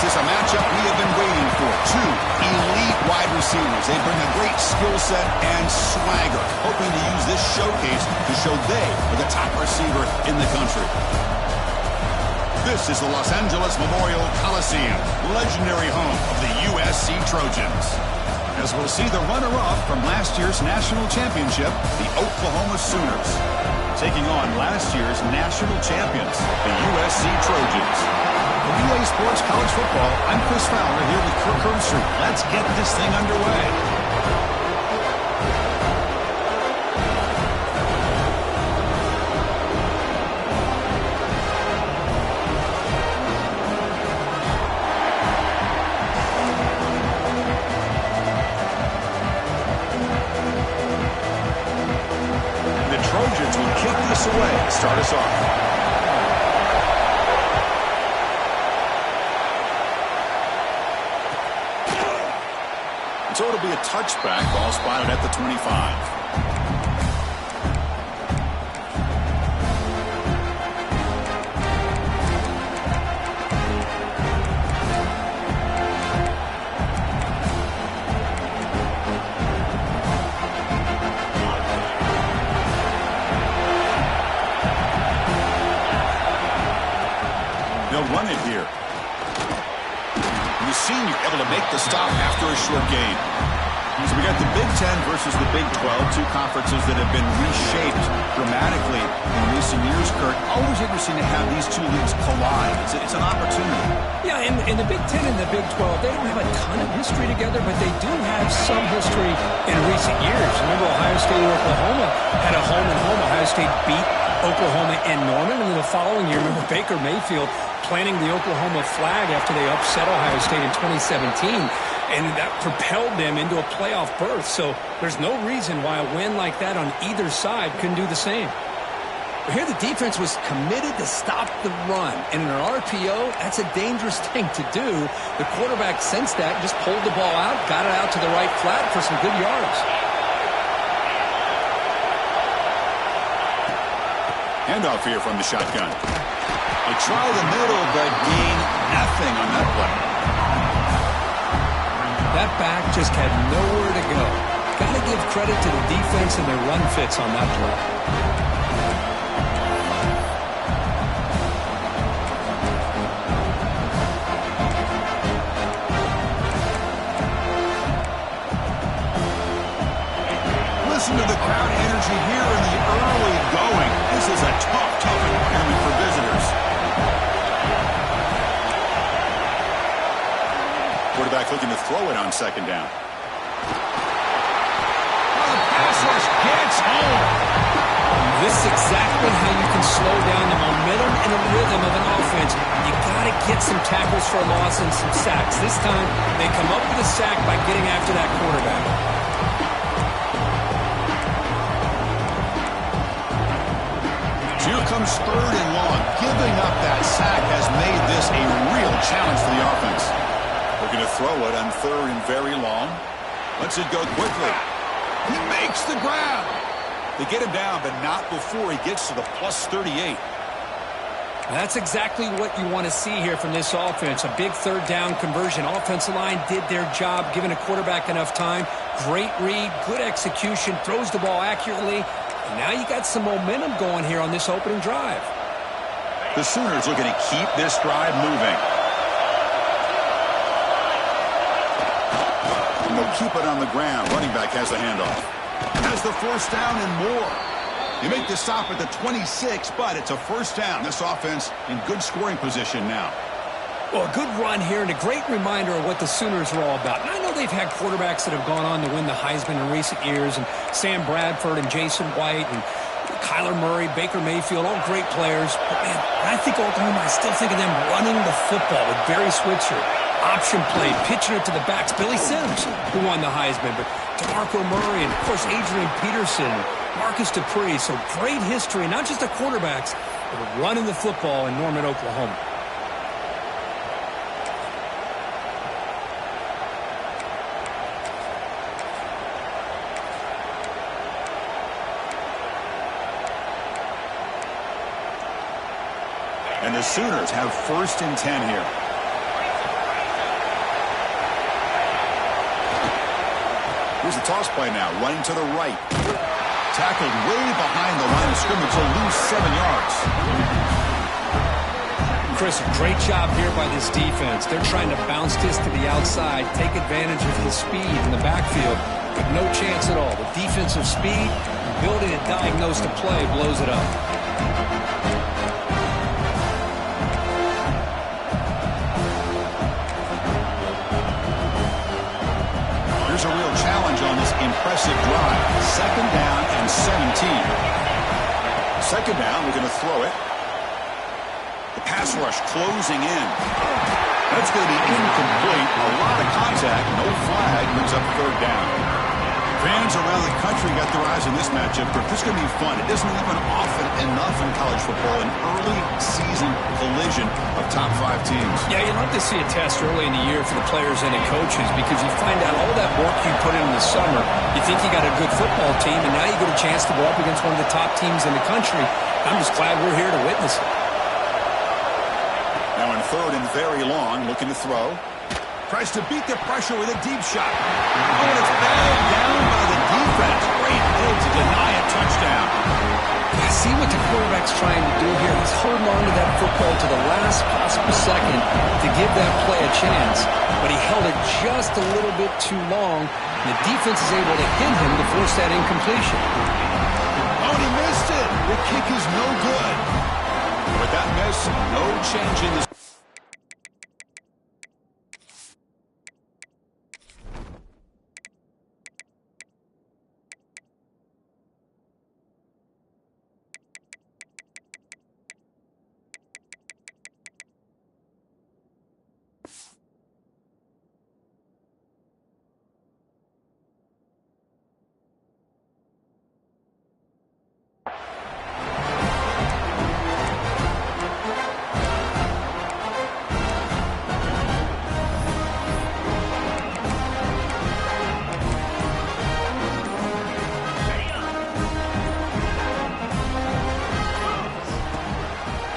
is a matchup we have been waiting for. Two elite wide receivers. They bring a great skill set and swagger, hoping to use this showcase to show they are the top receiver in the country. This is the Los Angeles Memorial Coliseum, legendary home of the USC Trojans. As we'll see the runner-up from last year's national championship, the Oklahoma Sooners, taking on last year's national champions, the USC Trojans. For UA Sports College Football, I'm Chris Fowler here with Kirk Herbstreit. Let's get this thing underway. Start us off. So it'll be a touchback, ball spotted at the 25. They'll run it here. And the senior able to make the stop after a short gain. So we got the Big Ten versus the Big 12, two conferences that have been reshaped dramatically in recent years, Kirk. Always interesting to have these two leagues collide. It's an opportunity. Yeah, and the Big Ten and the Big 12, they don't have a ton of history together, but they do have some history in recent years. Remember, Ohio State and Oklahoma had a home-and-home. Ohio State beat Oklahoma and Norman, and then the following year, remember Baker Mayfield planting the Oklahoma flag after they upset Ohio State in 2017, and that propelled them into a playoff berth. So there's no reason why a win like that on either side couldn't do the same. But here the defense was committed to stop the run, and in an RPO, that's a dangerous thing to do. The quarterback sensed that, just pulled the ball out, got it out to the right flat for some good yards. Handoff here from the shotgun. They try the middle, but gain nothing on that play. That back just had nowhere to go. Got to give credit to the defense and their run fits on that play. Listen to the crowd energy here in the early going. This is a tough environment for visitors. Quarterback looking to throw it on second down. Oh, the pass rush gets home. This is exactly how you can slow down the momentum and the rhythm of an offense. You got to get some tackles for a loss and some sacks. This time, they come up with a sack by getting after that quarterback. Here comes third and long. Giving up that sack has made this a real challenge for the offense. Looking to throw it on third and very long. Lets it go quickly. He makes the grab. They get him down, but not before he gets to the plus 38. That's exactly what you want to see here from this offense. A big third down conversion. Offensive line did their job, giving a quarterback enough time. Great read, good execution, throws the ball accurately. And now you got some momentum going here on this opening drive. The Sooners looking to keep this drive moving. And they'll keep it on the ground. Running back has the handoff. Has the first down and more. They make the stop at the 26, but it's a first down. This offense in good scoring position now. Well, a good run here and a great reminder of what the Sooners are all about. And I know they've had quarterbacks that have gone on to win the Heisman in recent years, and Sam Bradford and Jason White and Kyler Murray, Baker Mayfield, all great players. But, man, I think Oklahoma, I still think of them running the football with Barry Switzer. Option play, pitching it to the backs. Billy Sims, who won the Heisman, but DeMarco Murray and, of course, Adrian Peterson, Marcus Dupree. So great history, not just the quarterbacks, but running the football in Norman, Oklahoma. And the Sooners have first and 10 here. Here's the toss play now, running to the right. Tackled way behind the line of scrimmage. He'll lose 7 yards. Chris, a great job here by this defense. They're trying to bounce this to the outside, take advantage of his speed in the backfield, but no chance at all. The defensive speed, ability to diagnose the play, blows it up. Here's a real challenge on this impressive drive. 2nd down and 17. 2nd down, we're going to throw it. The pass rush closing in. That's going to be incomplete. A lot of contact. No flag. Brings up 3rd down. Fans around the country got their eyes on this matchup, but this is going to be fun. It doesn't happen often enough in college football. An early season collision of top 5 teams. Yeah, you love to see a test early in the year for the players and the coaches because you find out all that work you put in the summer. You think you got a good football team, and now you get a chance to go up against one of the top teams in the country. I'm just glad we're here to witness it. Now in 3rd and very long, looking to throw. Tries to beat the pressure with a deep shot. Oh, and it's bagged down by the defense. Great hit to deny a touchdown. Yeah, see what the quarterback's trying to do here. He's holding on to that football to the last possible second to give that play a chance. But he held it just a little bit too long, and the defense is able to hit him to force that incompletion. Oh, and he missed it. The kick is no good. With that miss, no change in this.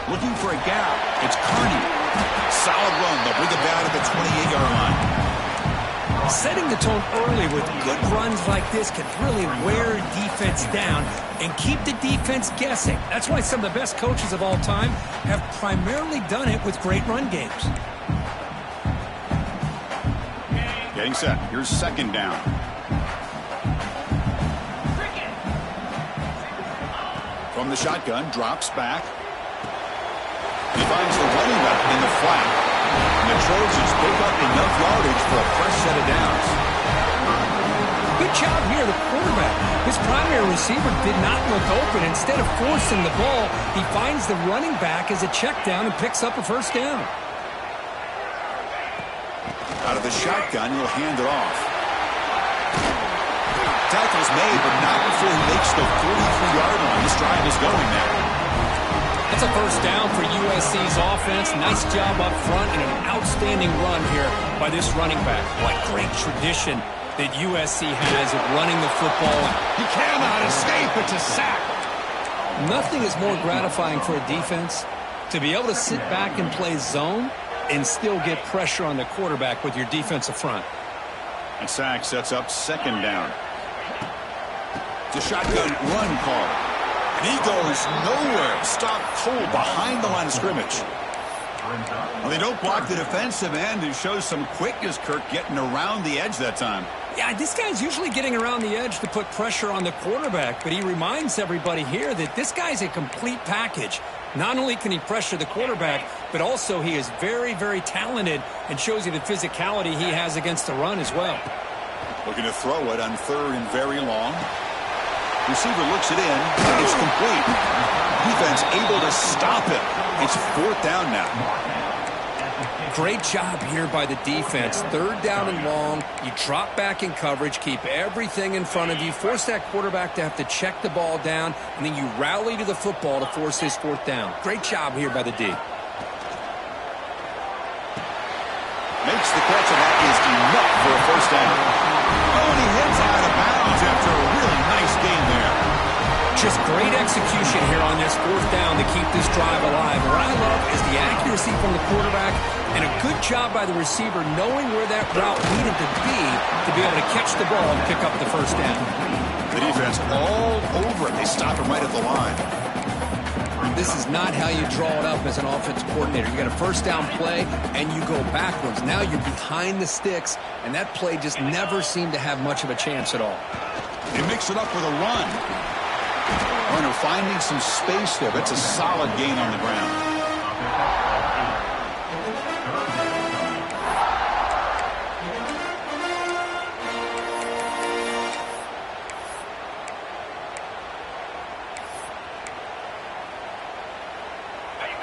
Looking for a gap. It's Carney. Solid run. They'll bring it down at the 28-yard line. Setting the tone early with good runs like this can really wear defense down and keep the defense guessing. That's why some of the best coaches of all time have primarily done it with great run games. Getting set. Here's 2nd down. From the shotgun, drops back. He finds the running back in the flat. And the Trojans pick up enough yardage for a fresh set of downs. Good job here, the quarterback. His primary receiver did not look open. Instead of forcing the ball, he finds the running back as a check down and picks up a 1st down. Out of the shotgun, he'll hand it off. Tackle's made, but not before he makes the 43-yard line. This drive is going now. That's a 1st down for USC's offense. Nice job up front and an outstanding run here by this running back. What great tradition that USC has of running the football. He cannot escape. It's a sack. Nothing is more gratifying for a defense to be able to sit back and play zone and still get pressure on the quarterback with your defensive front. And sack sets up 2nd down. It's a shotgun run call. And he goes nowhere. Stopped cold behind the line of scrimmage. Well, they don't block the defensive end. It shows some quickness, Kirk, getting around the edge that time. Yeah, this guy's usually getting around the edge to put pressure on the quarterback, but he reminds everybody here that this guy's a complete package. Not only can he pressure the quarterback, but also he is very, very talented and shows you the physicality he has against the run as well. Looking to throw it on 3rd and very long. Receiver looks it in. It's complete. Defense able to stop it. It's 4th down now. Great job here by the defense. 3rd down and long. You drop back in coverage, keep everything in front of you, force that quarterback to have to check the ball down, and then you rally to the football to force this 4th down. Great job here by the D. Makes the catch, and that is enough for a 1st down. Oh, and he hits out of bounds after a really nice game there. Just great execution here on this 4th down to keep this drive alive. What I love is the accuracy from the quarterback And a good job by the receiver knowing where that route needed to be able to catch the ball and pick up the first down. The defense all over it. They stop him right at the line. This is not how you draw it up as an offensive coordinator. You got a first down play, and you go backwards. Now you're behind the sticks, and that play just never seemed to have much of a chance at all. They mix it up with a run. Warner finding some space there. That's a solid gain on the ground.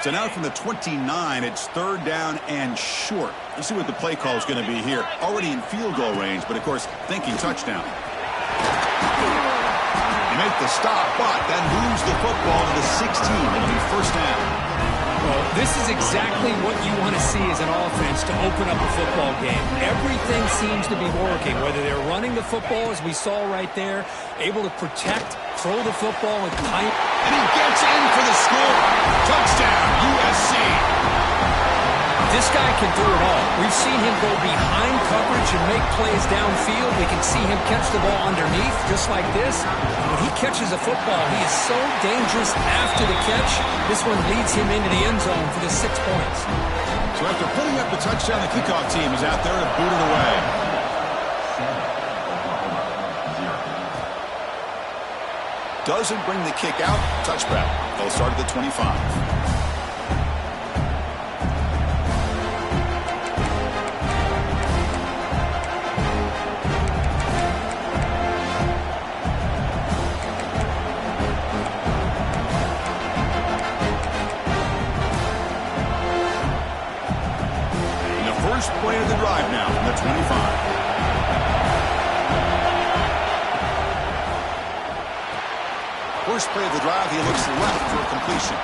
So now from the 29, it's third down and short. Let's see what the play call is going to be here. Already in field goal range, but of course, thinking touchdown. They make the stop, but then moves the football to the 16. It'll be first down. Well, this is exactly what you want to see as an offense to open up a football game. Everything seems to be working, whether they're running the football, as we saw right there, able to protect, throw the football with tight. And he gets in for the score. Touchdown, USC. This guy can do it all. We've seen him go behind coverage and make plays downfield. We can see him catch the ball underneath, just like this. When he catches a football, he is so dangerous after the catch. This one leads him into the end zone for the 6 points. So after putting up the touchdown, the kickoff team is out there to boot it away. Doesn't bring the kick out. Touchback. They'll start at the 25. Play of the drive now from the 25. First play of the drive, he looks left for a completion.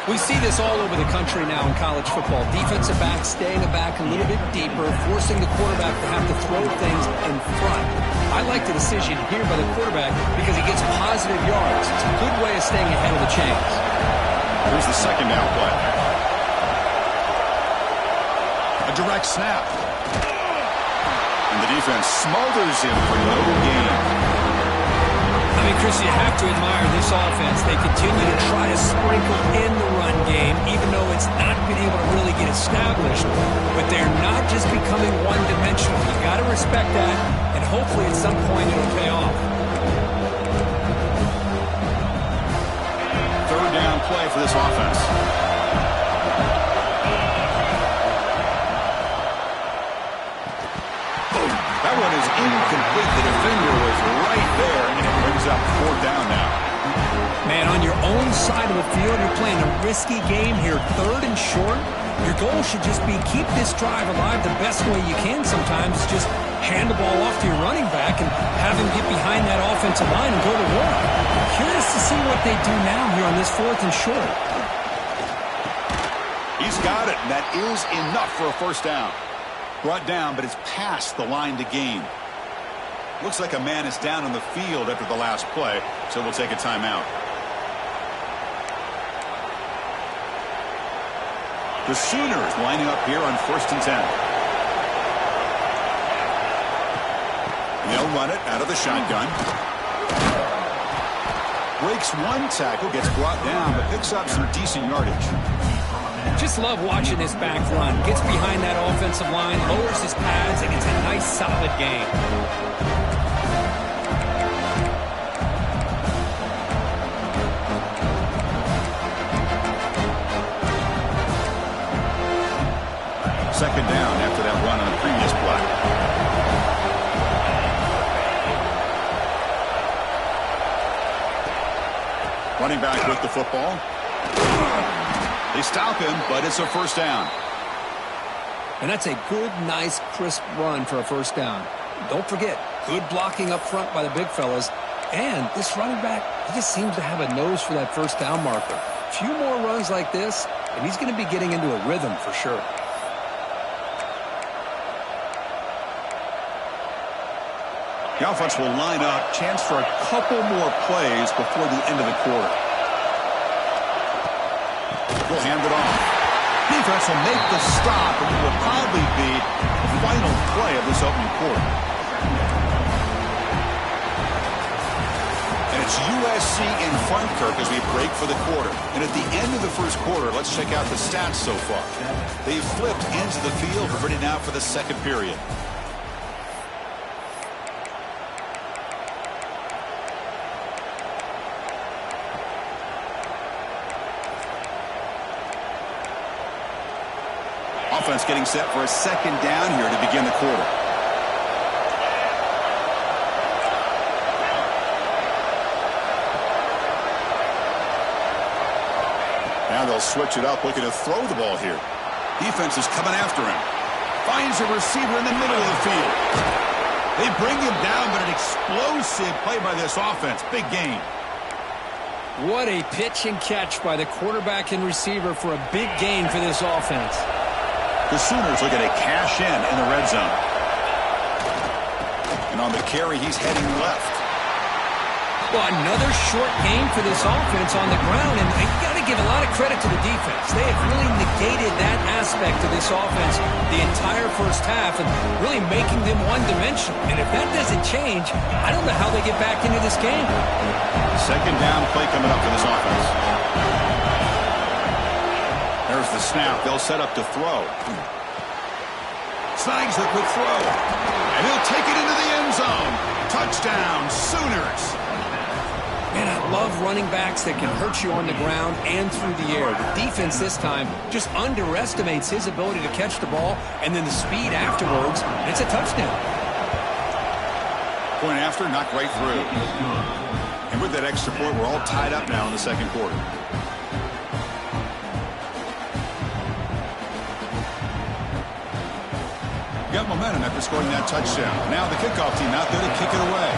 We see this all over the country now in college football. Defensive backs staying back a little bit deeper, forcing the quarterback to have to throw things in front. I like the decision here by the quarterback because he gets positive yards. It's a good way of staying ahead of the chains. Here's the second down play. A direct snap. And the defense smothers him for no gain. I mean, Chris, you have to admire this offense. They continue to try to sprinkle in the run game, even though it's not been able to really get established. But they're not just becoming one-dimensional. You've got to respect that, and hopefully at some point it'll pay off. Third down play for this offense. That one is incomplete. The defender was right there, and it brings up fourth down now. Man, on your own side of the field, you're playing a risky game here, third and short. Your goal should just be keep this drive alive the best way you can sometimes. Just hand the ball off to your running back and have him get behind that offensive line and go to work. Curious to see what they do now here on this fourth and short. He's got it, and that is enough for a first down. Brought down, but it's past the line to gain. Looks like a man is down on the field after the last play, so we'll take a timeout. The Sooners lining up here on 1st and 10. And they'll run it out of the shotgun. Breaks one tackle, gets brought down, but picks up some decent yardage. Just love watching this back run. Gets behind that offensive line, lowers his pads, and it's a nice, solid game. Second down after that run on the previous play. Running back with the football. They stop him, but it's a first down. And that's a good, nice, crisp run for a first down. Don't forget, good blocking up front by the big fellas. And this running back, he just seems to have a nose for that first down marker. A few more runs like this, and he's going to be getting into a rhythm for sure. The offense will line up. Chance for a couple more plays before the end of the quarter. He'll hand it off. Defense will make the stop, and it will probably be the final play of this opening quarter. And it's USC in front, Kirk, as we break for the quarter. And at the end of the first quarter, let's check out the stats so far. They've flipped ends of the field. We're ready now for the second period. Offense getting set for a second down here to begin the quarter. Now they'll switch it up, looking to throw the ball here. Defense is coming after him. Finds a receiver in the middle of the field. They bring him down, but an explosive play by this offense. Big gain. What a pitch and catch by the quarterback and receiver for a big gain for this offense. The Sooners looking to cash in the red zone. And on the carry, he's heading left. Well, another short game for this offense on the ground, and you got to give a lot of credit to the defense. They have really negated that aspect of this offense the entire first half and really making them one-dimensional. And if that doesn't change, I don't know how they get back into this game. Second down play coming up for this offense. There's the snap. They'll set up to throw. Snags the quick throw. And he'll take it into the end zone. Touchdown, Sooners. Man, I love running backs that can hurt you on the ground and through the air. The defense this time just underestimates his ability to catch the ball, and then the speed afterwards, and it's a touchdown. Point after, knocked right through. And with that extra point, we're all tied up now in the second quarter. Got momentum after scoring that touchdown. Now the kickoff team out there to kick it away.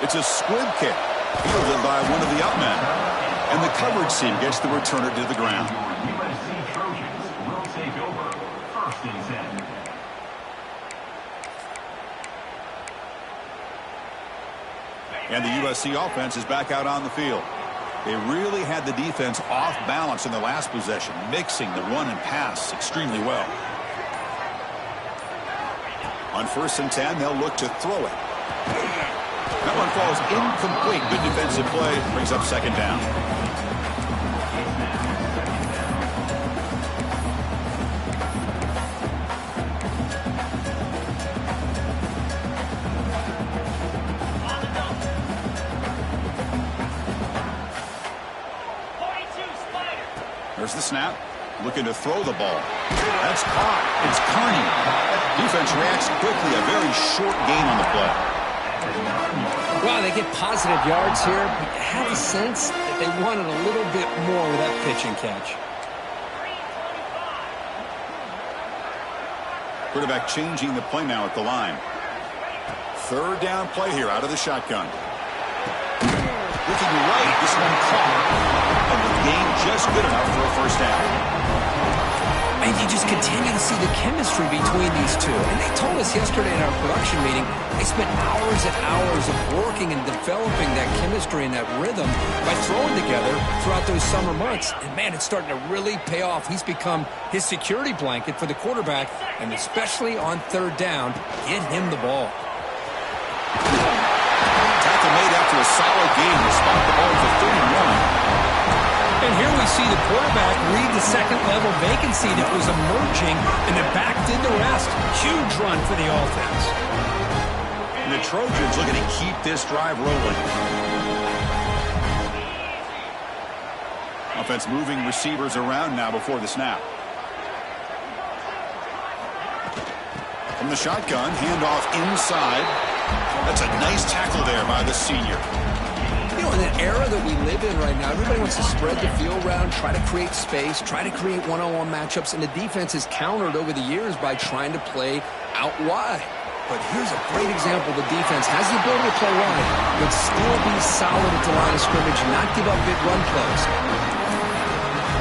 It's a squib kick, fielded by one of the up men. And the coverage team gets the returner to the ground. USC Trojans will take over 1st and 10. And the USC offense is back out on the field. They really had the defense off balance in the last possession, mixing the run and pass extremely well. On 1st and 10, they'll look to throw it. That one falls incomplete. Good defensive play. Brings up second down. There's the snap. Looking to throw the ball. That's caught. It's Carney. Defense reacts quickly. A very short gain on the play. Wow, they get positive yards here, but you have a sense that they wanted a little bit more with that pitch and catch. Quarterback changing the play now at the line. 3rd down play here out of the shotgun. Looking right, this one caught. And the gain just good enough for a 1st down. And you just continue to see the chemistry between these two. And they told us yesterday in our production meeting, they spent hours and hours of working and developing that chemistry and that rhythm by throwing together throughout those summer months. And, man, it's starting to really pay off. He's become his security blanket for the quarterback, and especially on 3rd down, get him the ball. Tackle made after a solid game to spot the ball for 31. And here we see the quarterback read the second-level vacancy that was emerging, and the back did the rest. Huge run for the offense. And the Trojans looking to keep this drive rolling. Offense moving receivers around now before the snap. From the shotgun, handoff inside. That's a nice tackle there by the senior. You know, in the era that we live in right now, everybody wants to spread the field around, try to create space, try to create one-on-one matchups, and the defense has countered over the years by trying to play out wide. But here's a great example. The defense has the ability to play wide, but still be solid at the line of scrimmage, not give up big run plays.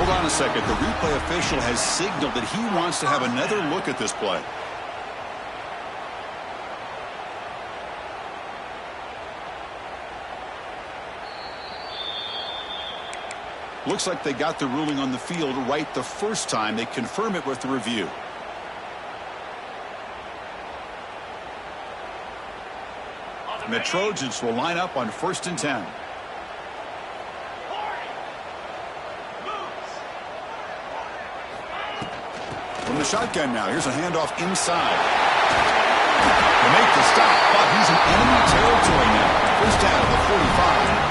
Hold on a second. The replay official has signaled that he wants to have another look at this play. Looks like they got the ruling on the field right the first time. They confirm it with the review. And the Trojans will line up on 1st and 10. From the shotgun now, here's a handoff inside. They make the stop, but he's in enemy territory now. First down at the 45.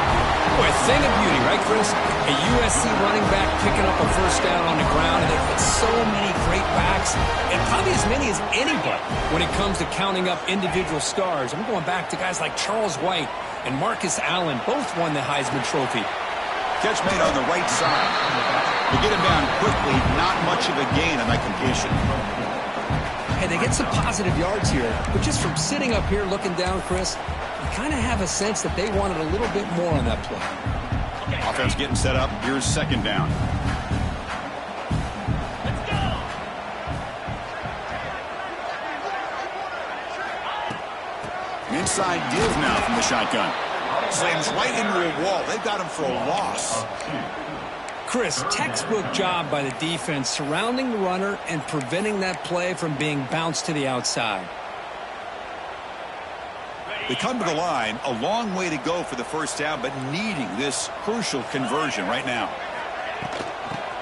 Boy, a thing of beauty, right, Chris? A USC running back picking up a first down on the ground, and they've got so many great backs, and probably as many as anybody when it comes to counting up individual stars. I'm going back to guys like Charles White and Marcus Allen. Both won the Heisman Trophy. Catch made on the right side. They get him down quickly, not much of a gain on that completion. Hey, they get some positive yards here, but just from sitting up here looking down, Chris, you kind of have a sense that they wanted a little bit more on that play. Offense getting set up. Here's 2nd down. Let's go. An inside give now from the shotgun. Slams right into a wall. They've got him for a loss. Chris, textbook job by the defense surrounding the runner and preventing that play from being bounced to the outside. They come to the line, a long way to go for the first down, but needing this crucial conversion right now.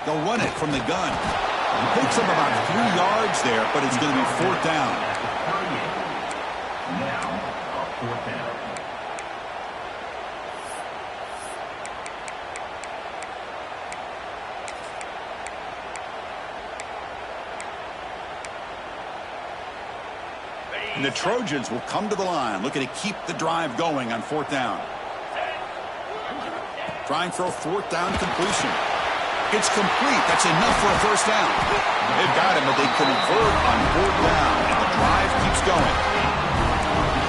They'll run it from the gun. He picks up about 3 yards there, but it's going to be 4th down. Now, a 4th down. And the Trojans will come to the line, looking to keep the drive going on 4th down. Trying for a 4th down completion. It's complete. That's enough for a first down. They've got him, but they convert on 4th down, and the drive keeps going.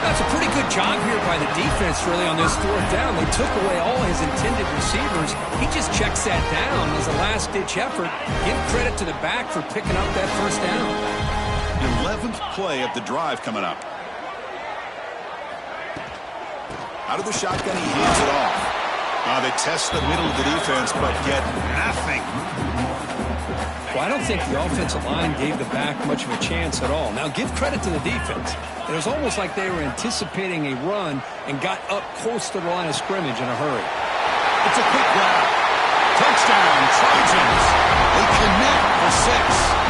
That's a pretty good job here by the defense, really, on this 4th down. They took away all his intended receivers. He just checks that down as a last-ditch effort. Give credit to the back for picking up that first down. 11th play of the drive coming up. Out of the shotgun, he hands it off. They test the middle of the defense, but get nothing. Well, I don't think the offensive line gave the back much of a chance at all. Now, give credit to the defense. It was almost like they were anticipating a run and got up close to the line of scrimmage in a hurry. It's a quick grab. Touchdown, Trojans. They connect for 6.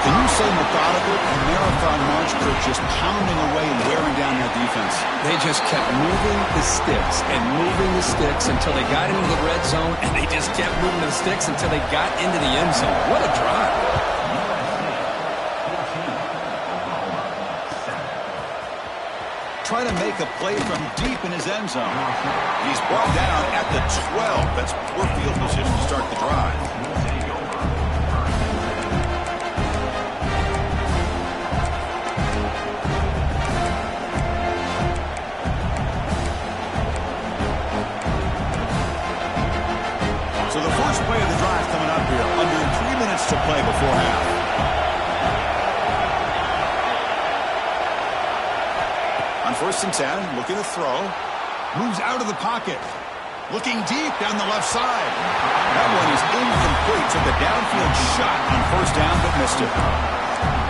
Can you say methodical? A marathon march, Kirk, just pounding away and wearing down their defense. They just kept moving the sticks and moving the sticks until they got into the red zone, and they just kept moving the sticks until they got into the end zone. What a drive. Trying to make a play from deep in his end zone. He's brought down at the 12. That's poor field position to start the drive. So the first play of the drive coming up here, under 3 minutes to play before half. On 1st and 10, looking to throw. Moves out of the pocket. Looking deep down the left side. That one is incomplete. Took a downfield shot on 1st down, but missed it.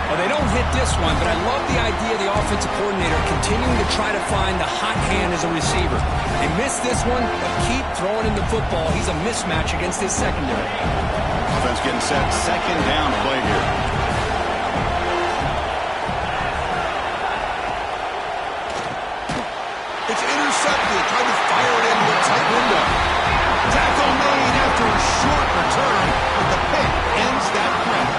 Well, they don't hit this one, but I love the idea of the offensive coordinator continuing to try to find the hot hand as a receiver. They missed this one, but keep throwing him the football. He's a mismatch against his secondary. Offense getting set. 2nd down play here. It's intercepted. Trying to fire it into a tight window. Tackle made after a short return, but the pick ends that threat.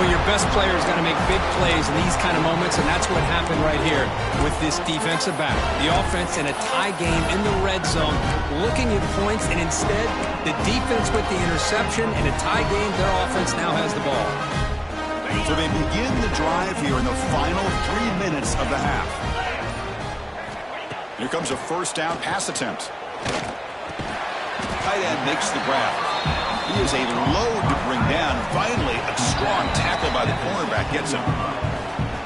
Well, your best player is going to make big plays in these kind of moments, and that's what happened right here with this defensive back. The offense in a tie game in the red zone, looking at points, and instead, the defense with the interception. In a tie game, their offense now has the ball. So they begin the drive here in the final 3 minutes of the half. Here comes a 1st down pass attempt. Tight end makes the grab. He is a load to bring down. Finally, a strong tackle by the cornerback gets him.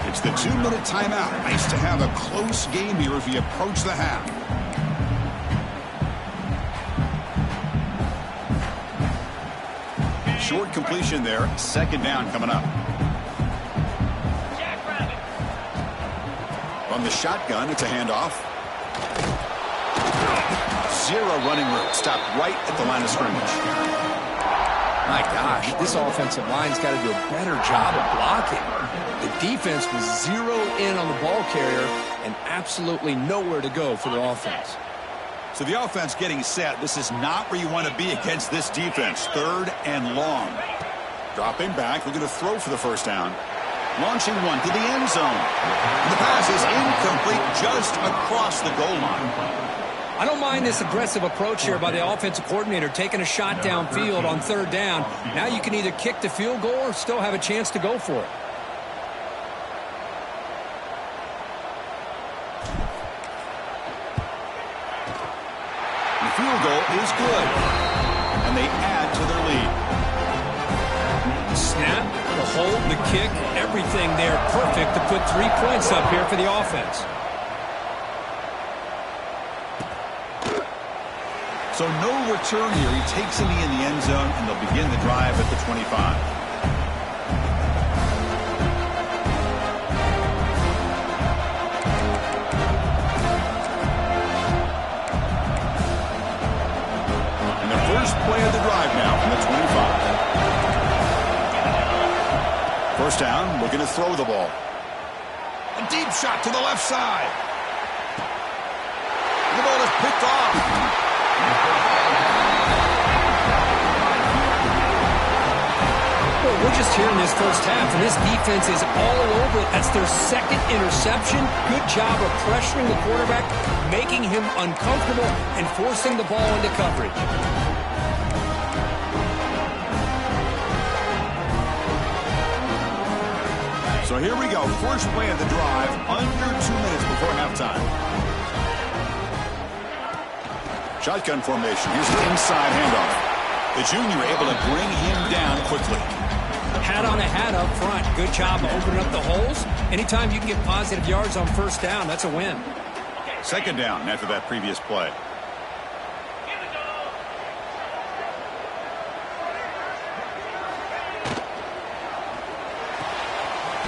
It's the 2-minute timeout. Nice to have a close game here as we approach the half. Short completion there. Second down coming up. From the shotgun, it's a handoff. Zero running route. Stopped right at the line of scrimmage. My gosh, this offensive line's got to do a better job of blocking. The defense was zeroed in on the ball carrier and absolutely nowhere to go for the offense. So the offense getting set. This is not where you want to be against this defense. Third and long. Dropping back. We're going to throw for the first down. Launching one to the end zone. And the pass is incomplete just across the goal line. I don't mind this aggressive approach here by the offensive coordinator, taking a shot downfield on third down. Now you can either kick the field goal or still have a chance to go for it. The field goal is good. And they add to their lead. Snap, the hold, the kick, everything there perfect to put 3 points up here for the offense. So no return here. He takes it in the end zone, and they'll begin the drive at the 25. And the first play of the drive now from the 25. First down, looking to throw the ball. A deep shot to the left side. The ball is picked off. Well, we're just here in this first half, and this defense is all over it. That's their second interception. Good job of pressuring the quarterback, making him uncomfortable, and forcing the ball into coverage. So here we go. First play of the drive, under 2 minutes before halftime. Shotgun formation. Here's the inside handoff. The junior able to bring him down quickly. Hat on a hat up front. Good job of opening up the holes. Anytime you can get positive yards on first down, that's a win. Second down after that previous play.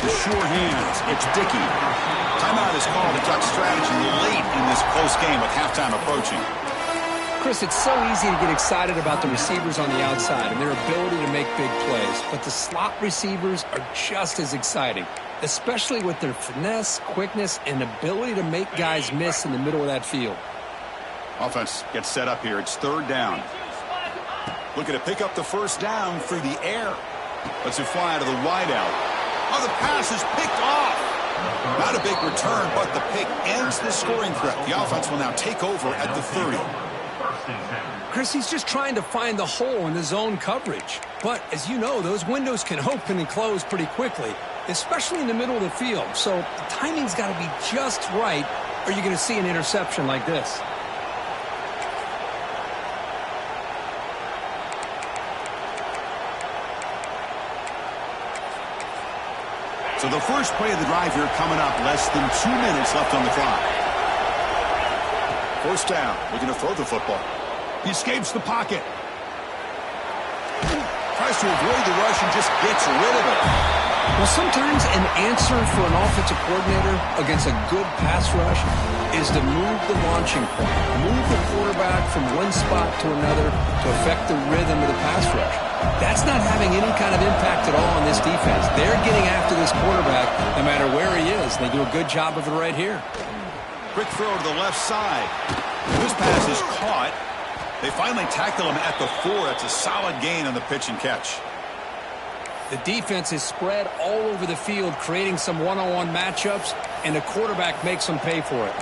The sure hands. It's Dickey. Timeout is called to talk strategy late in this close game with halftime approaching. Chris, it's so easy to get excited about the receivers on the outside and their ability to make big plays, but the slot receivers are just as exciting, especially with their finesse, quickness, and ability to make guys miss in the middle of that field. Offense gets set up here. It's third down. Looking to pick up the first down through the air. Lets it fly to the wideout. Oh, the pass is picked off. Not a big return, but the pick ends the scoring threat. The offense will now take over at the 30. Chris, he's just trying to find the hole in the zone coverage. But, as you know, those windows can open and close pretty quickly, especially in the middle of the field. So the timing's got to be just right, or you're going to see an interception like this. So the first play of the drive here coming up, less than 2 minutes left on the clock. First down, looking to throw the football. He escapes the pocket. Tries to avoid the rush and just gets rid of it. Well, sometimes an answer for an offensive coordinator against a good pass rush is to move the launching point, move the quarterback from one spot to another to affect the rhythm of the pass rush. That's not having any kind of impact at all on this defense. They're getting after this quarterback no matter where he is. They do a good job of it right here. Quick throw to the left side. This pass is caught. They finally tackle him at the 4. That's a solid gain on the pitch and catch. The defense is spread all over the field, creating some one-on-one matchups, and the quarterback makes them pay for it.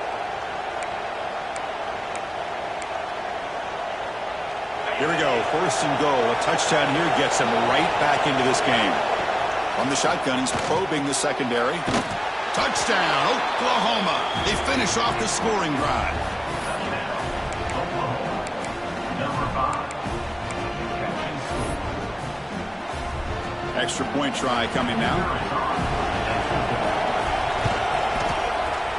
Here we go. First and goal. A touchdown here gets him right back into this game. From the shotgun, he's probing the secondary. Touchdown, Oklahoma. They finish off the scoring drive. Extra point try coming now.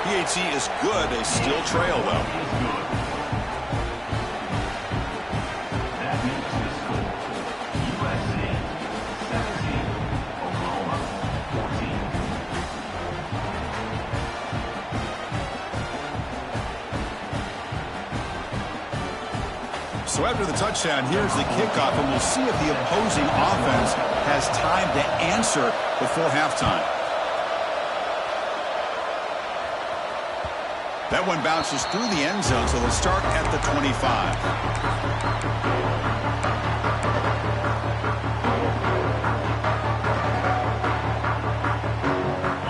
PAT is good. They still trail, though. So after the touchdown, here's the kickoff, and we'll see if the opposing offense has time to answer before halftime. That one bounces through the end zone, so they'll start at the 25.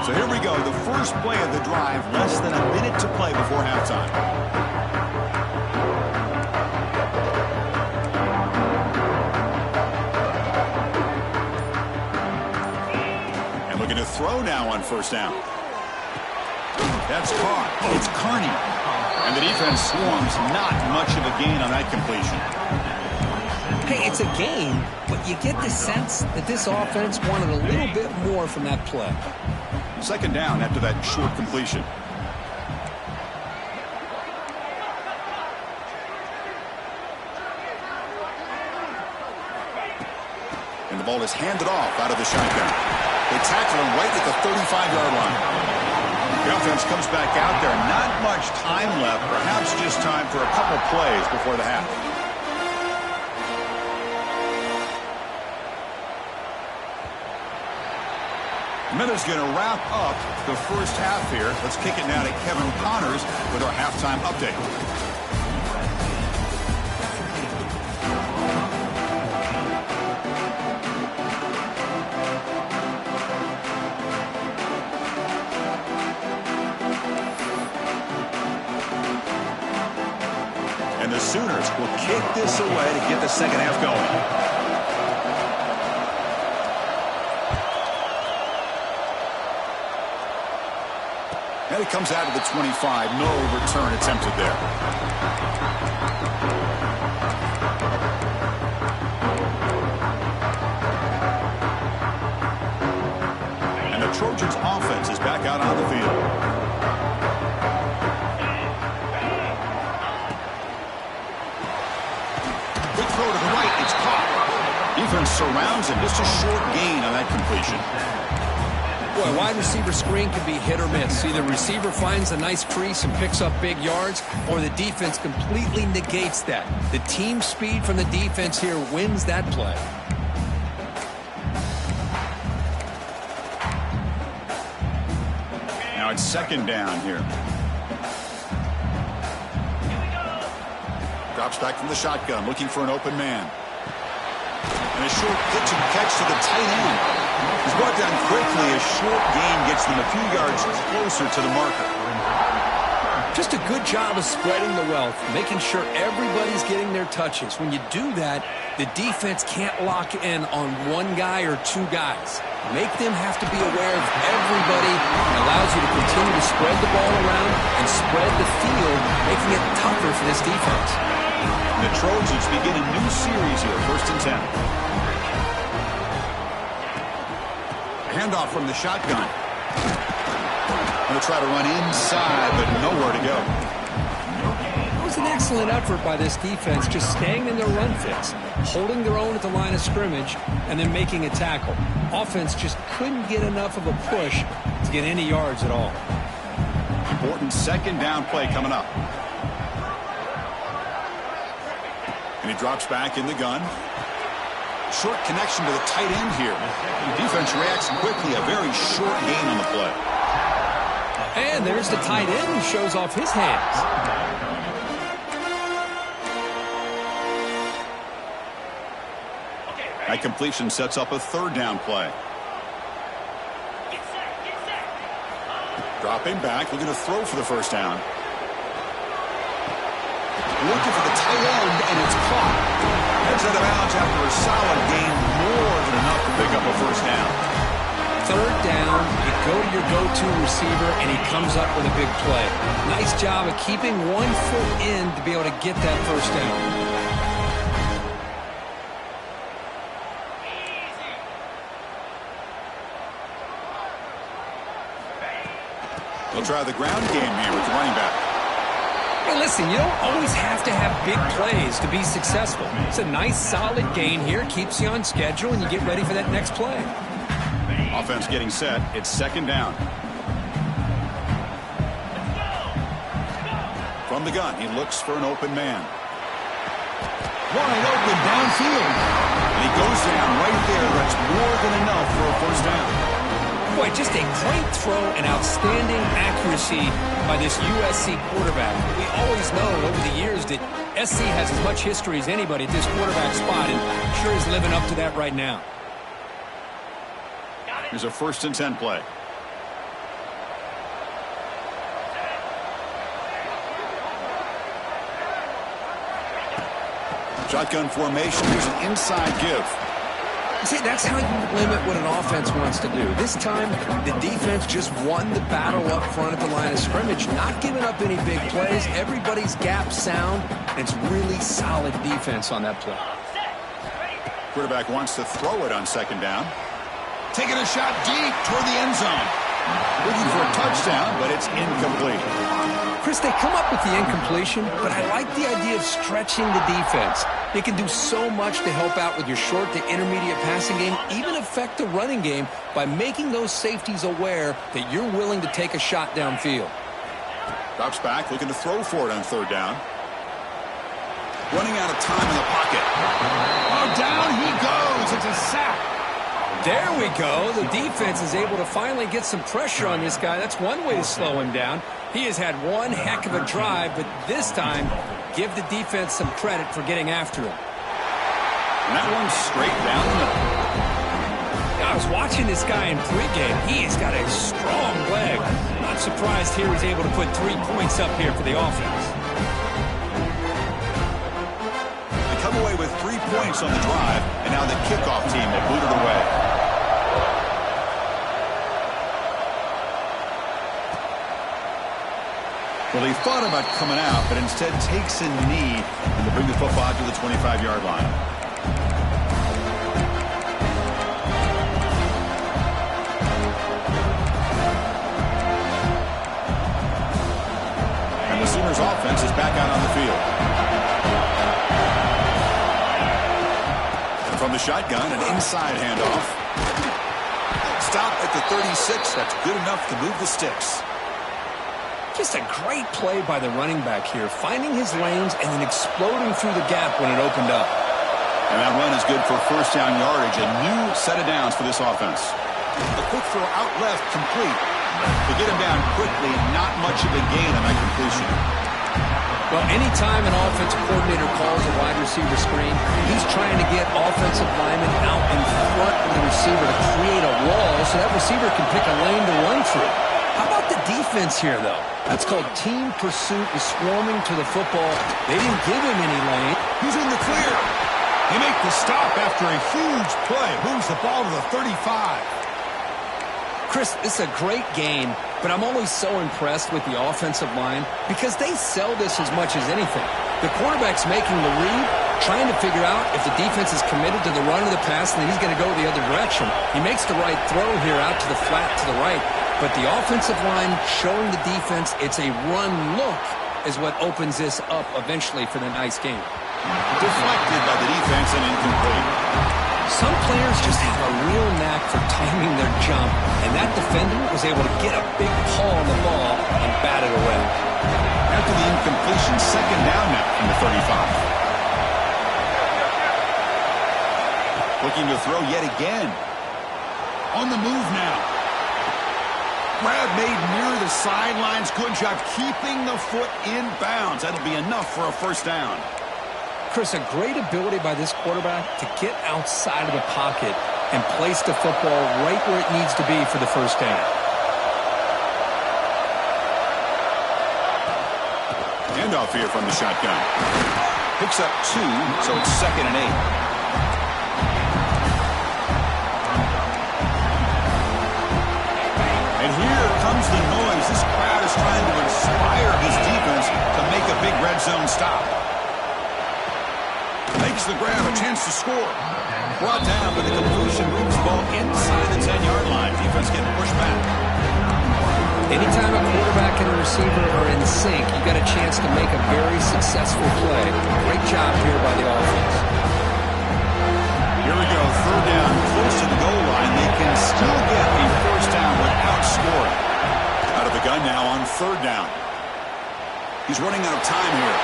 So here we go, the first play of the drive, less than a minute to play before halftime. And looking to throw now on first down. That's caught. It's Carney. And the defense swarms. Not much of a gain on that completion. Hey, it's a gain, but you get the sense that this offense wanted a little bit more from that play. Second down after that short completion. And the ball is handed off out of the shotgun. They tackle him right at the 35-yard line. The offense comes back out there. Not much time left. Perhaps just time for a couple plays before the half. Miller's going to wrap up the first half here. Let's kick it now to Kevin Connors with our halftime update. And the Sooners will kick this away to get the second half going. And it comes out of the 25. No return attempted there. And the Trojans' offense is back out on the field. Quick throw to the right. It's caught. Defense surrounds him. Just a short gain on that completion. Boy, wide receiver screen can be hit or miss. Either receiver finds a nice crease and picks up big yards, or the defense completely negates that. The team speed from the defense here wins that play. Now it's second down here. Drops back from the shotgun, looking for an open man. And a short pitch and catch to the tight end. He's brought down quickly. A short gain gets them a few yards closer to the marker. Just a good job of spreading the wealth, making sure everybody's getting their touches. When you do that, the defense can't lock in on one guy or two guys. Make them have to be aware of everybody. It allows you to continue to spread the ball around and spread the field, making it tougher for this defense. The Trojans begin a new series here, 1st and 10. Handoff from the shotgun. Going to try to run inside, but nowhere to go. It was an excellent effort by this defense, just staying in their run fits, holding their own at the line of scrimmage, and then making a tackle. Offense just couldn't get enough of a push to get any yards at all. Important second down play coming up. And he drops back in the gun. Short connection to the tight end here. The defense reacts quickly. A very short gain on the play. And there's the tight end who shows off his hands. That completion sets up a third down play. Dropping back, looking to throw for the first down. Looking for the tight end, and it's caught. Heads out of bounds after a solid gain, more than enough to pick up a first down. Third down, you go to your go-to receiver, and he comes up with a big play. Nice job of keeping 1 foot in to be able to get that first down. They'll try the ground game here with the running back. Hey, listen, you don't always have to have big plays to be successful. It's a nice, solid gain here. Keeps you on schedule, and you get ready for that next play. Offense getting set. It's second down. From the gun, he looks for an open man. Wide open downfield. And he goes down right there. That's more than enough for a first down. Boy, just a great throw and outstanding accuracy by this USC quarterback. We always know over the years that SC has as much history as anybody at this quarterback spot, and sure is living up to that right now. Here's a 1st and 10 play. Shotgun formation. Here's an inside give. See, that's how you limit what an offense wants to do. This time, the defense just won the battle up front at the line of scrimmage, not giving up any big plays. Everybody's gap sound, and it's really solid defense on that play. Quarterback wants to throw it on 2nd down. Taking a shot deep toward the end zone. Looking for a touchdown, but it's incomplete. Chris, they come up with the incompletion, but I like the idea of stretching the defense. They can do so much to help out with your short to intermediate passing game, even affect the running game by making those safeties aware that you're willing to take a shot downfield. Drops back, looking to throw for it on 3rd down. Running out of time in the pocket. Oh, down he goes. It's a sack. There we go. The defense is able to finally get some pressure on this guy. That's one way to slow him down. He has had one heck of a drive, but this time, give the defense some credit for getting after him. And that one's straight down the middle. I was watching this guy in pregame. He has got a strong leg. Not surprised here he's able to put 3 points up here for the offense. They come away with 3 points on the drive, and now the kickoff team will boot it away. Well, he thought about coming out, but instead takes a knee and to bring the football to the 25-yard line. And the Sooners offense is back out on the field. And from the shotgun, an inside handoff. Stop at the 36. That's good enough to move the sticks. Just a great play by the running back here, finding his lanes and then exploding through the gap when it opened up. And that run is good for 1st down yardage, a new set of downs for this offense. The quick throw out left, complete. To get him down quickly, not much of a gain on that completion. Well, anytime an offensive coordinator calls a wide receiver screen, he's trying to get offensive linemen out in front of the receiver to create a wall so that receiver can pick a lane to run through. How about the defense here, though? That's called team pursuit and swarming to the football. They didn't give him any lane. He's in the clear. They make the stop after a huge play. Moves the ball to the 35. Chris, this is a great game, but I'm always so impressed with the offensive line because they sell this as much as anything. The quarterback's making the read, trying to figure out if the defense is committed to the run or the pass, and then he's going to go the other direction. He makes the right throw here out to the flat to the right. But the offensive line showing the defense it's a run look is what opens this up eventually for the nice game. Deflected by the defense and incomplete. Some players just have a real knack for timing their jump, and that defender was able to get a big paw on the ball and bat it away. After the incompletion, 2nd down now from the 35. Looking to throw yet again. On the move now. Grab made near the sidelines. Good job keeping the foot in bounds. That'll be enough for a 1st down. Chris, a great ability by this quarterback to get outside of the pocket and place the football right where it needs to be for the 1st down. Handoff here from the shotgun. Picks up 2, so it's 2nd and 8. And here comes the noise. This crowd is trying to inspire his defense to make a big red zone stop. Makes the grab, a chance to score. Brought down, but the completion moves the ball inside the 10-yard line. Defense getting pushed back. Anytime a quarterback and a receiver are in sync, you got a chance to make a very successful play. Great job here by the offense. Here we go, 3rd down, close to the goal line. They can still get a 1st down without scoring. Out of the gun now on 3rd down. He's running out of time here.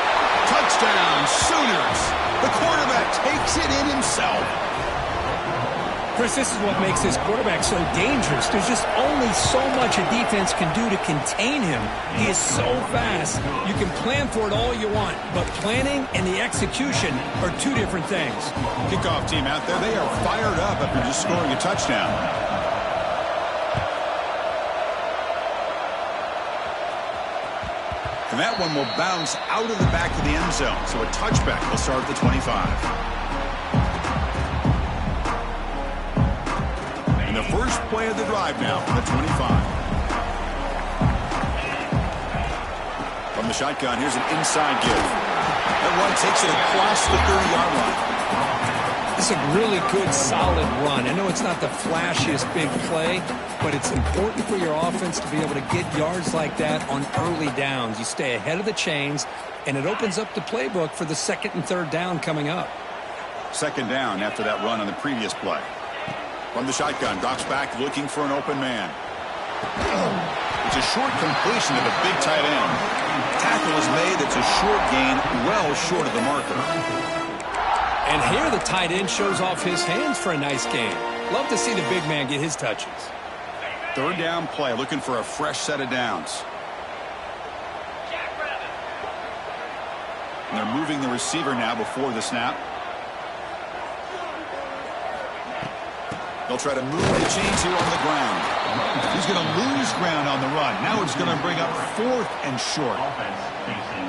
Touchdown, Sooners. The quarterback takes it in himself. Chris, this is what makes this quarterback so dangerous. There's just only so much a defense can do to contain him. He is so fast. You can plan for it all you want, but planning and the execution are two different things. Kickoff team out there. They are fired up after just scoring a touchdown. And that one will bounce out of the back of the end zone. So a touchback will start at the 25. And the first play of the drive now from the 25. From the shotgun, here's an inside give. That one takes it across the 30-yard line. It's a really good, solid run. I know it's not the flashiest big play, but it's important for your offense to be able to get yards like that on early downs. You stay ahead of the chains, and it opens up the playbook for the second and third down coming up. Second down after that run on the previous play. From the shotgun, drops back looking for an open man. It's a short completion to the big tight end. Tackle is made. It's a short gain, well short of the marker. And here the tight end shows off his hands for a nice gain. Love to see the big man get his touches. Third down play, looking for a fresh set of downs. And they're moving the receiver now before the snap. They'll try to move the chains here on the ground. He's going to lose ground on the run. Now it's going to bring up fourth and short.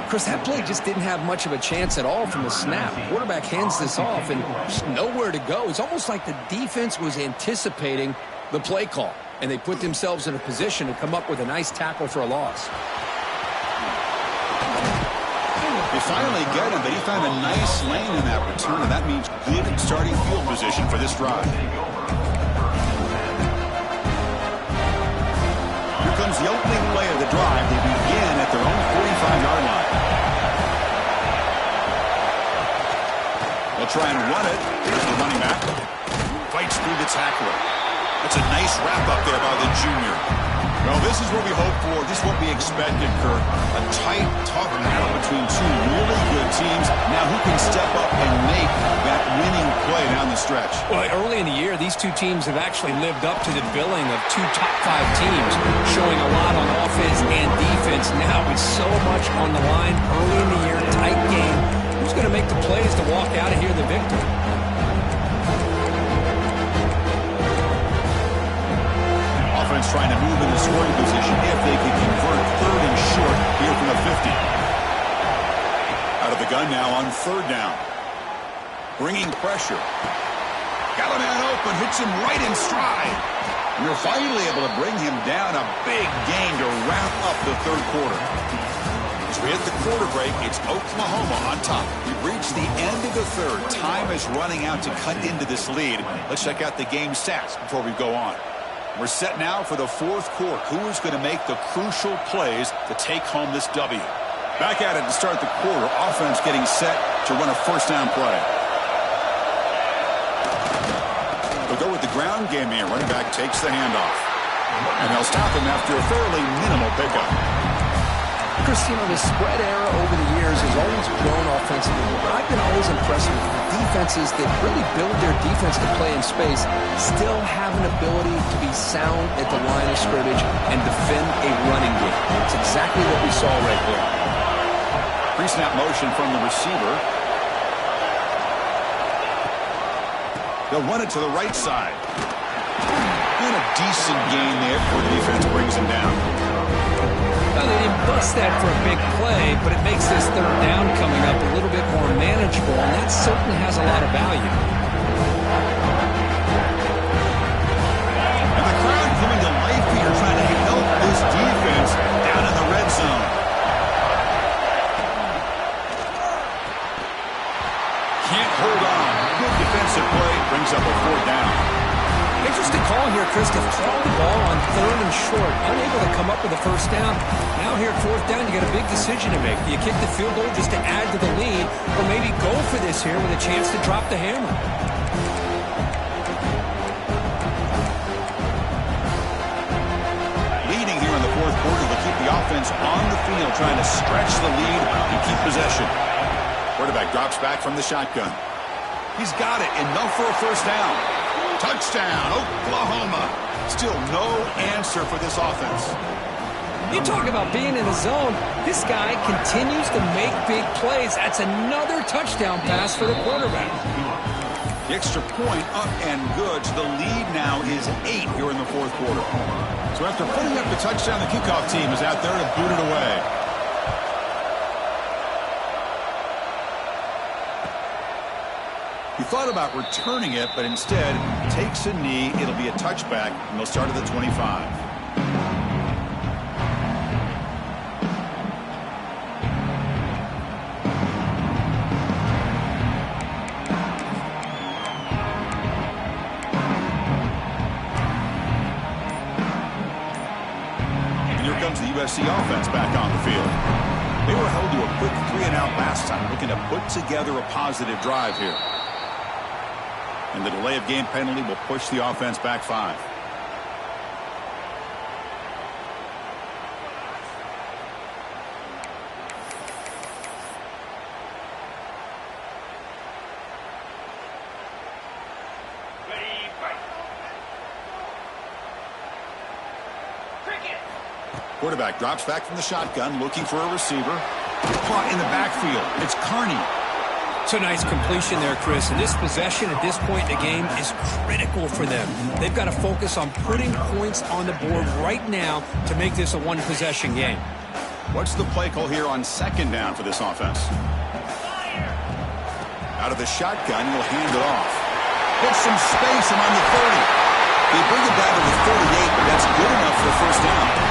Chris, that play just didn't have much of a chance at all from the snap. The quarterback hands this off and just nowhere to go. It's almost like the defense was anticipating the play call, and they put themselves in a position to come up with a nice tackle for a loss. They finally get him, but he found a nice lane in that return, and that means good starting field position for this drive. Here comes the opening play of the drive. They begin at their own 45-yard line. They'll try and run it. Here's the running back. Fights through the tackler. That's a nice wrap-up there by the junior. Well, this is what we hope for. This is what we expected, Kirk. A tight, tough battle between two really good teams. Now who can step up and make that winning play down the stretch? Well, early in the year, these two teams have actually lived up to the billing of two top-5 teams, showing a lot on offense and defense. Now with so much on the line early in the year, tight game, who's going to make the plays to walk out of here the victor? Offense trying to move in the scoring position if they can convert third and short here from the 50. Out of the gun now on third down. Bringing pressure. Got a man open, hits him right in stride. And they're finally able to bring him down. A big gain to wrap up the third quarter. As we hit the quarter break, it's Oklahoma on top. We've reached the end of the third. Time is running out to cut into this lead. Let's check out the game stats before we go on. We're set now for the fourth quarter. Who is going to make the crucial plays to take home this W? Back at it to start the quarter. Offense getting set to run a first down play. They'll go with the ground game here. Running back takes the handoff. And they'll stop him after a fairly minimal pickup. Chris, the spread era over the years has always grown offensively, but I've been always impressed with defenses that really build their defense to play in space, still have an ability to be sound at the line of scrimmage and defend a running game. It's exactly what we saw right there. Pre-snap motion from the receiver. They'll run it to the right side. And a decent gain there before the defense brings him down. Well, they didn't bust that for a big play, but it makes this third down coming up a little bit more manageable, and that certainly has a lot of value. And the crowd coming to life here, trying to help this defense down in the red zone. Can't hold on. Good defensive play, brings up a fourth down. Interesting call here, Chris, to throw the ball on third and short, unable to come up with a first down. Now here at fourth down, you got a big decision to make. Do you kick the field goal just to add to the lead, or maybe go for this here with a chance to drop the hammer? Leading here in the fourth quarter, they'll keep the offense on the field trying to stretch the lead and keep possession. Quarterback drops back from the shotgun. He's got it, enough for a first down. Touchdown, Oklahoma. Still no answer for this offense. You talk about being in the zone. This guy continues to make big plays. That's another touchdown pass for the quarterback. The extra point up and good. So the lead now is 8 here in the fourth quarter. So after putting up the touchdown, the kickoff team is out there to boot it away. He thought about returning it, but instead takes a knee. It'll be a touchback, and they'll start at the 25. Comes the USC offense back on the field. They were held to a quick 3-and-out last time, looking to put together a positive drive here. And the delay of game penalty will push the offense back 5. Quarterback drops back from the shotgun, looking for a receiver. Caught in the backfield. It's Carney. It's a nice completion there, Chris. And this possession at this point in the game is critical for them. They've got to focus on putting points on the board right now to make this a one-possession game. What's the play call here on second down for this offense? Out of the shotgun, he'll hand it off. Gets some space and on the 30. They bring it down to the 38, but that's good enough for a first down.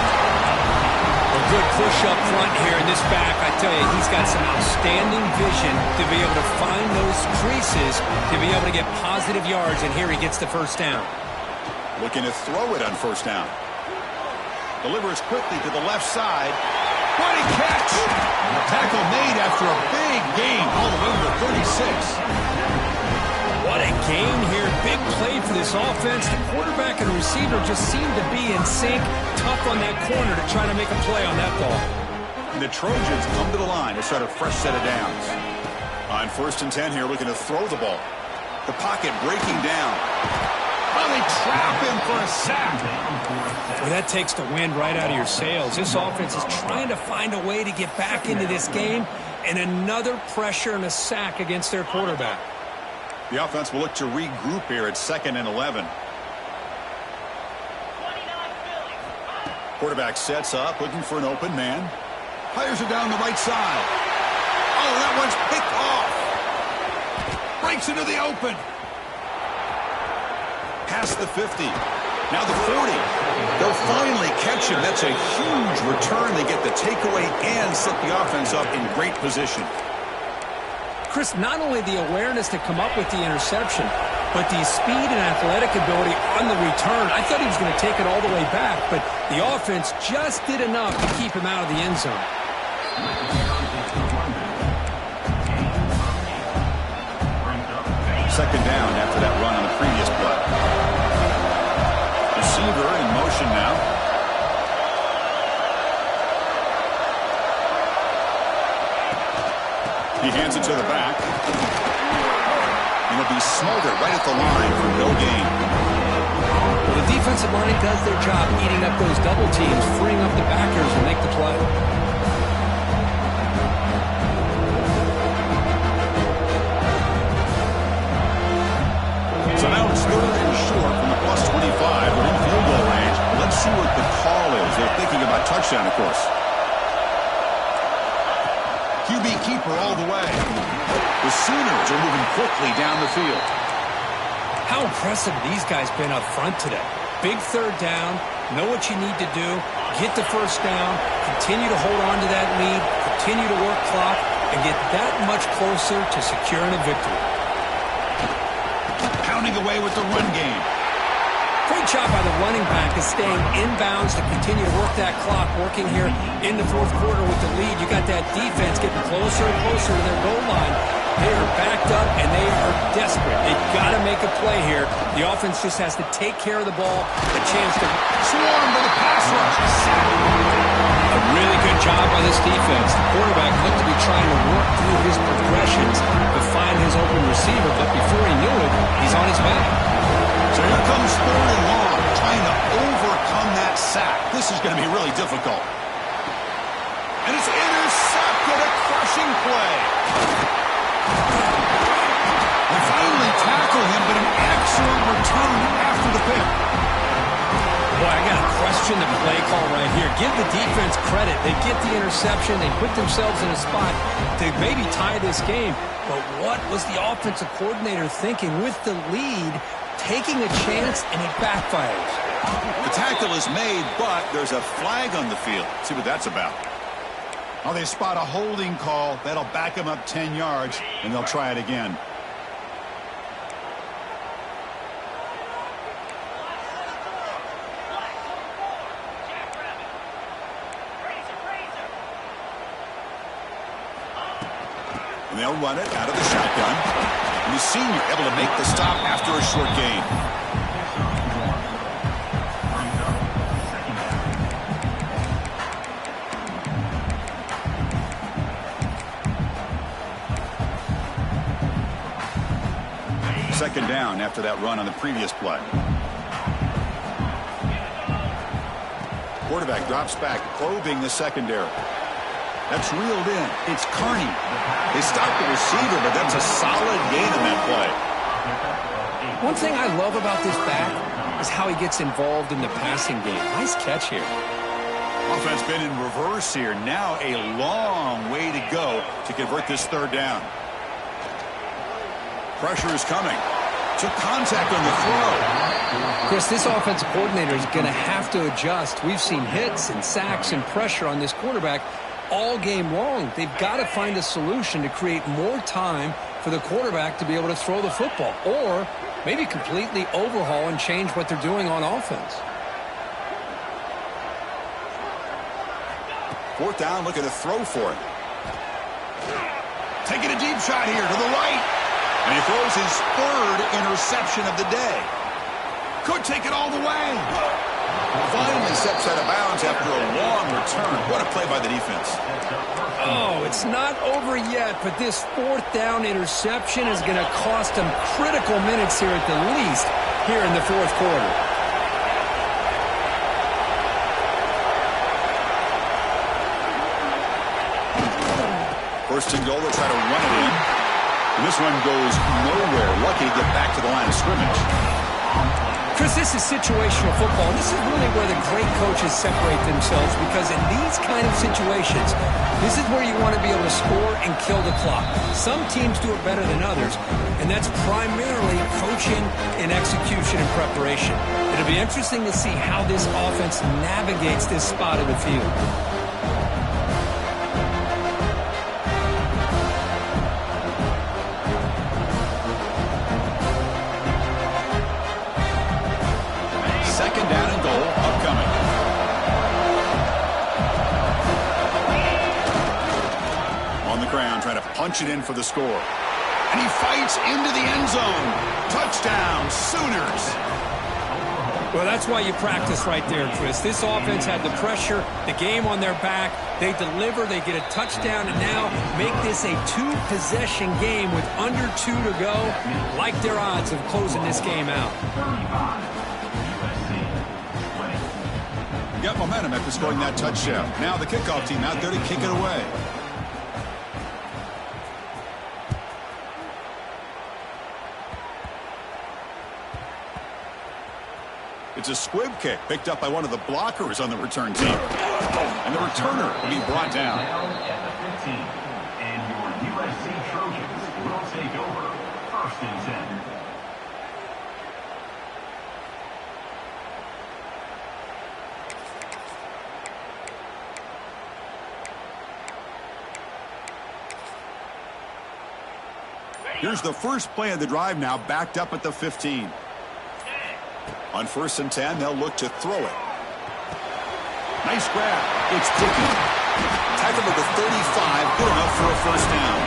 A good push up front here in this back. I tell you, he's got some outstanding vision to be able to find those creases, to be able to get positive yards, and here he gets the first down. Looking to throw it on first down. Delivers quickly to the left side. What a catch! Tackle made after a big gain all the way to the 36. What a gain here. Big play for this offense. The quarterback and receiver just seem to be in sync. Tough on that corner to try to make a play on that ball. And the Trojans come to the line to start a fresh set of downs. On 1st and 10 here, looking to throw the ball. The pocket breaking down. Oh, they trap him for a sack. Well, that takes the wind right out of your sails. This offense is trying to find a way to get back into this game, and another pressure and a sack against their quarterback. The offense will look to regroup here at 2nd and 11. Quarterback sets up, looking for an open man. Fires it down the right side. Oh, that one's picked off. Breaks into the open. Past the 50. Now the 40. They'll finally catch him. That's a huge return. They get the takeaway and set the offense up in great position. Chris, not only the awareness to come up with the interception, but the speed and athletic ability on the return. I thought he was going to take it all the way back, but the offense just did enough to keep him out of the end zone. Second down after that run on the previous play. Receiver in motion now. He hands it to the back. And it'll be Smolder right at the line for no gain. Well, the defensive line does their job eating up those double teams, freeing up the backers to make the play. So now it's 3rd and short from the plus 25. We're in field goal range. Let's see what the call is. They're thinking about touchdown, of course. QB keeper all the way. The Sooners are moving quickly down the field. How impressive these guys been up front today. Big 3rd down, know what you need to do, get the first down, continue to hold on to that lead, continue to work clock, and get that much closer to securing a victory. Pounding away with the run game. Great job by the running back is staying inbounds to continue to work that clock, working here in the 4th quarter with the lead. You got that defense getting closer and closer to their goal line. They are backed up, and they are desperate. They've got to make a play here. The offense just has to take care of the ball, a chance to swarm to the pass rush. a Now this defense, the quarterback looked to be trying to work through his progressions to find his open receiver, but before he knew it, he's on his back. So here comes 3rd and long, trying to overcome that sack. This is going to be really difficult. And it's intercepted, a crushing play. They finally tackle him, but an excellent return after the pick. Boy, I got to question the play call right here. Give the defense credit. They get the interception. They put themselves in a spot to maybe tie this game. But what was the offensive coordinator thinking with the lead, taking a chance, and it backfires? The tackle is made, but there's a flag on the field. See what that's about. Well, they spot a holding call. That'll back them up 10 yards, and they'll try it again. And they'll run it out of the shotgun. And the senior able to make the stop after a short gain. Second down after that run on the previous play. Quarterback drops back, probing the secondary. That's reeled in. It's Carney. They stopped the receiver, but that's a solid gain in that play. One thing I love about this back is how he gets involved in the passing game. Nice catch here. Offense been in reverse here. Now a long way to go to convert this 3rd down. Pressure is coming. Took contact on the throw. Chris, this offensive coordinator is going to have to adjust. We've seen hits and sacks and pressure on this quarterback all game long. They've got to find a solution to create more time for the quarterback to be able to throw the football, or maybe completely overhaul and change what they're doing on offense. 4th down, looking to throw for it. Taking a deep shot here to the right. And he throws his 3rd interception of the day. Could take it all the way. Finally steps out of bounds after a long return. What a play by the defense. Oh, it's not over yet, but this 4th down interception is going to cost them critical minutes here at the least here in the 4th quarter. First and goal, they'll try to run it in. And this one goes nowhere. Lucky to get back to the line of scrimmage. Chris, this is situational football. This is really where the great coaches separate themselves, because in these kind of situations, this is where you want to be able to score and kill the clock. Some teams do it better than others, and that's primarily coaching and execution and preparation. It'll be interesting to see how this offense navigates this spot of the field. Punch it in for the score. And he fights into the end zone. Touchdown, Sooners. Well, that's why you practice right there, Chris. This offense had the pressure, the game on their back. They deliver, they get a touchdown, and now make this a 2-possession game with under 2 to go. Like their odds of closing this game out. Got momentum after scoring that touchdown. Now the kickoff team out there to kick it away. It's a squib kick picked up by one of the blockers on the return team. And the returner will be brought down. At the 15. And your USC Trojans will take over 1st and 10. Here's the first play of the drive now, backed up at the 15. On 1st and 10, they'll look to throw it. Nice grab. It's Dickey. Tackled at the 35, good enough for a 1st down.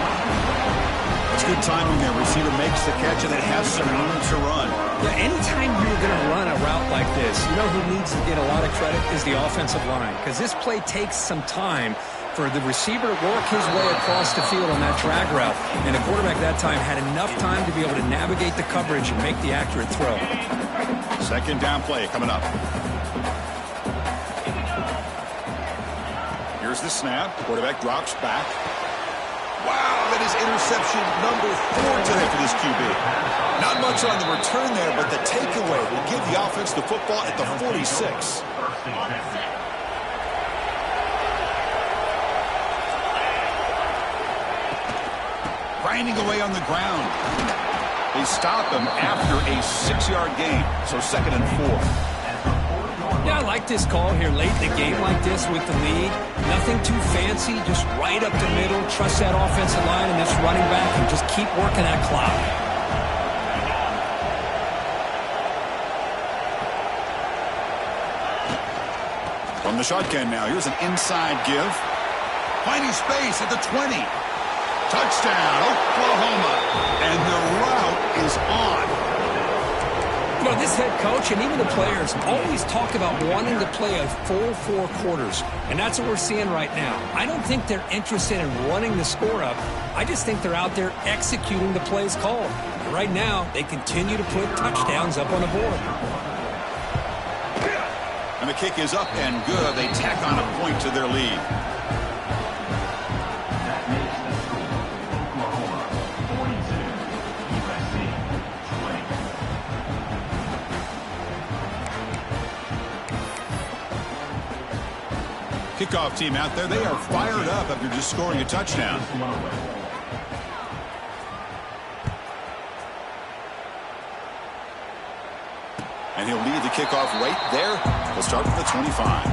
That's good timing there. Receiver makes the catch, and it has some room to run. Yeah, anytime you're going to run a route like this, you know who needs to get a lot of credit is the offensive line, because this play takes some time for the receiver to work his way across the field on that drag route. And the quarterback that time had enough time to be able to navigate the coverage and make the accurate throw. Second down play coming up. Here's the snap. Quarterback drops back. Wow, that is interception number 4 today for this QB. Not much on the return there, but the takeaway will give the offense the football at the 46. Grinding away on the ground. They stop him after a 6-yard gain, so 2nd and 4. Yeah, I like this call here late in the game like this with the lead. Nothing too fancy, just right up the middle. Trust that offensive line and this running back and just keep working that clock. From the shotgun now, here's an inside give. Finding space at the 20. Touchdown, Oklahoma. And the route is on. You know, this head coach and even the players always talk about wanting to play a full 4 quarters, and that's what we're seeing right now. I don't think they're interested in running the score up. I just think they're out there executing the plays called. And right now, they continue to put touchdowns up on the board. And the kick is up and good. They tack on a point to their lead. Kickoff team out there, they are fired up after just scoring a touchdown. And he'll lead the kickoff right there. We'll start from the 25.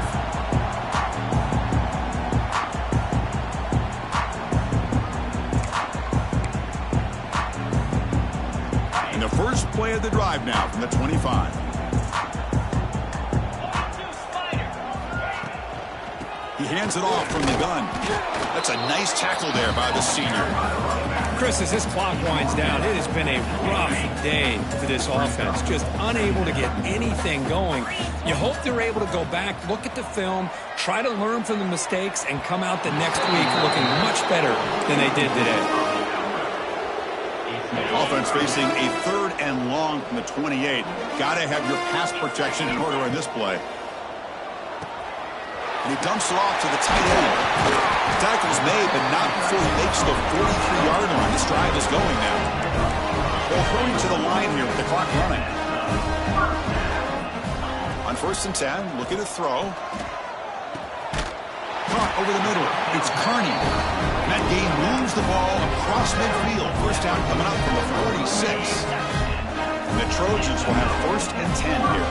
And the first play of the drive now from the 25. He hands it off from the gun. That's a nice tackle there by the senior. Chris, as this clock winds down, it has been a rough day for this offense. Just unable to get anything going. You hope they're able to go back, look at the film, try to learn from the mistakes, and come out the next week looking much better than they did today. Offense facing a 3rd and long from the 28. Got to have your pass protection in order in this play. And he dumps it off to the tight end. The tackle's made, but not before he makes the 43-yard line. This drive is going now. They'll throw him to the line here with the clock running. On 1st and 10, looking to throw. Caught over the middle. It's Kearney. That game moves the ball across midfield. First down coming up from the 46. And the Trojans will have 1st and 10 here.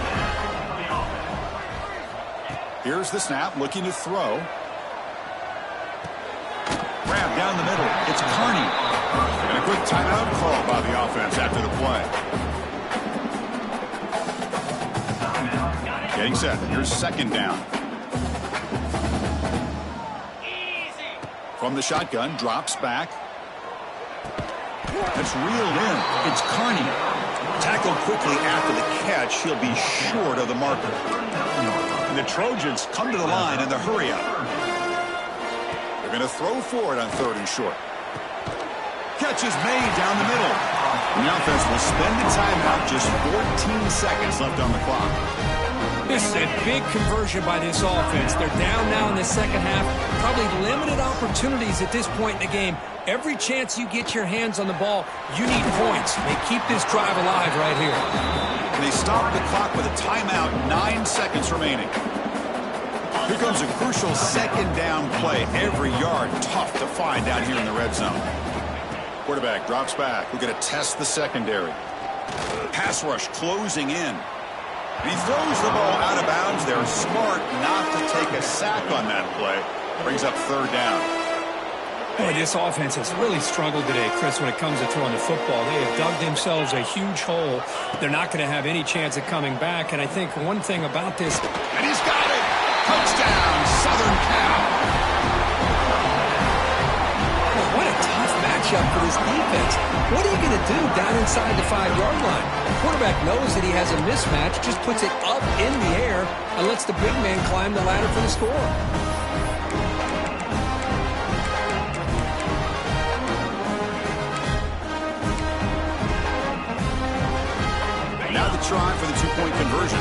Here's the snap, looking to throw. Grab down the middle. It's Kearney. And a quick timeout call by the offense after the play. Getting set. Here's 2nd down. From the shotgun, drops back. That's reeled in. It's Kearney. Tackled quickly after the catch. He'll be short of the marker. And the Trojans come to the line in the hurry up. They're going to throw for it on 3rd and short. Catch is made down the middle. And the offense will spend the timeout. Just 14 seconds left on the clock. This is a big conversion by this offense. They're down now in the second half. Probably limited opportunities at this point in the game. Every chance you get your hands on the ball, you need points. They keep this drive alive right here. And they stop the clock with a timeout, 9 seconds remaining. Here comes a crucial 2nd down play. Every yard tough to find down here in the red zone. Quarterback drops back. We're going to test the secondary. Pass rush closing in. And he throws the ball out of bounds. They're smart not to take a sack on that play. Brings up 3rd down. Boy, this offense has really struggled today, Chris, when it comes to throwing the football. They have dug themselves a huge hole. They're not going to have any chance of coming back. And I think one thing about this... And he's got it! Touchdown, Southern Cal! Well, what a tough matchup for this defense. What are you going to do down inside the 5-yard line? The quarterback knows that he has a mismatch, just puts it up in the air and lets the big man climb the ladder for the score. Now the try for the two-point conversion.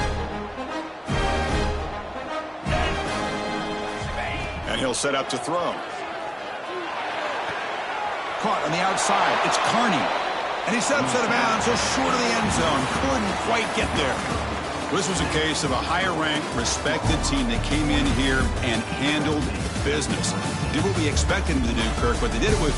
And he'll set up to throw. Caught on the outside. It's Carney. And he set up out of bounds, so short of the end zone. Couldn't quite get there. This was a case of a higher-ranked, respected team that came in here and handled business. Did what we expected them to do, Kirk, but they did it with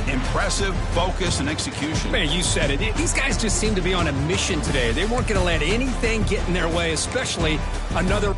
impressive focus and execution. Man, you said it. These guys just seem to be on a mission today. They weren't going to let anything get in their way, especially another